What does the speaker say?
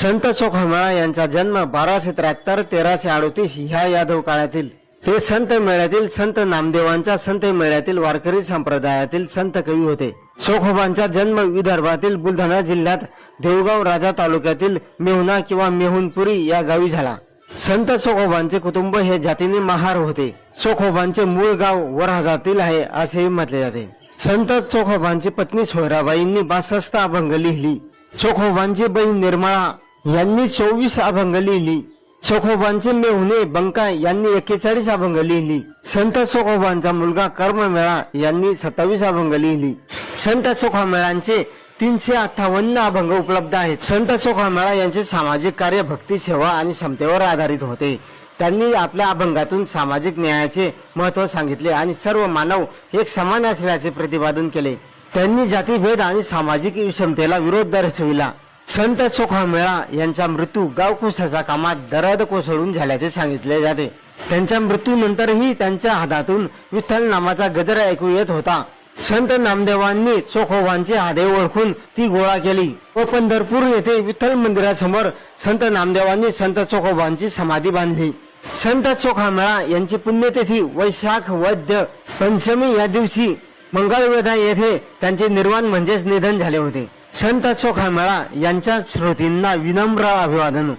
संत चोखामेळा यांचा जन्म 1273-1338 ह्या यादव काळातील ते संत मेळ्यातील संत नामदेवांच्या संत मेळ्यातील वारकरी संप्रदायातील संत कवी होते। चोखोबांचा जन्म विदर्भातील बुलढाणा जिल्ह्यात देऊळगाव राजा तालुक्यातील मेहुणा किंवा मेहुणपुरी या गावी झाला। संत चोखोबांचे कुटुंब हे जातीने महार होते। चोखोबांचे मूळ गाव वऱ्हाडातील आहे असेही म्हटले जाते। संत चोखोबांची पत्नी सोयराबाईंनी 62 अभंग लिहिली। चोखोबांची बहीण निर्मळा यांनी 24 अभंग लिहिली। चोखोबांचे मेहुणे बंका यांनी 41 अभंग लिहिली। संत चोखोबांचा मुलगा कर्ममेळा यांनी 27 अभंग लिहिली। संत चोखामेळांचे 358 अभंग उपलब्ध आहेत। संत चोखामेळा यांचे सामाजिक कार्य भक्ती सेवा आणि समतेवर आधारित होते। त्यांनी आपल्या अभंगातून सामाजिक न्यायाचे महत्त्व सांगितले आणि सर्व मानव एक समान असल्याचे प्रतिपादन केले। त्यांनी जातीभेद आणि सामाजिक विषमतेला विरोध दर्शविला। संत चोखामेळा यांचा मृत्यू गावकुशाच्या कामात दरड कोसळून झाल्याचे सांगितले जाते। त्यांच्या मृत्यूनंतरही त्यांच्या हातातून विठ्ठल नामाचा गजर ऐकू येत होता। संत नामदेवांनी चोखोबांचे हाडे ओळखून ती गोळा केली व पंढरपूर येथे विठ्ठल मंदिरासमोर संत नामदेवांनी संत चोखोबांची समाधी बांधली। संत चोखामेळा यांची पुण्यतिथी वैशाख वद्य पंचमी या दिवशी मंगळवेढा येथे त्यांचे निर्वाण म्हणजेच निधन झाले होते। संत चोखामेळा यांच्या स्मृतींना विनम्र अभिवादन।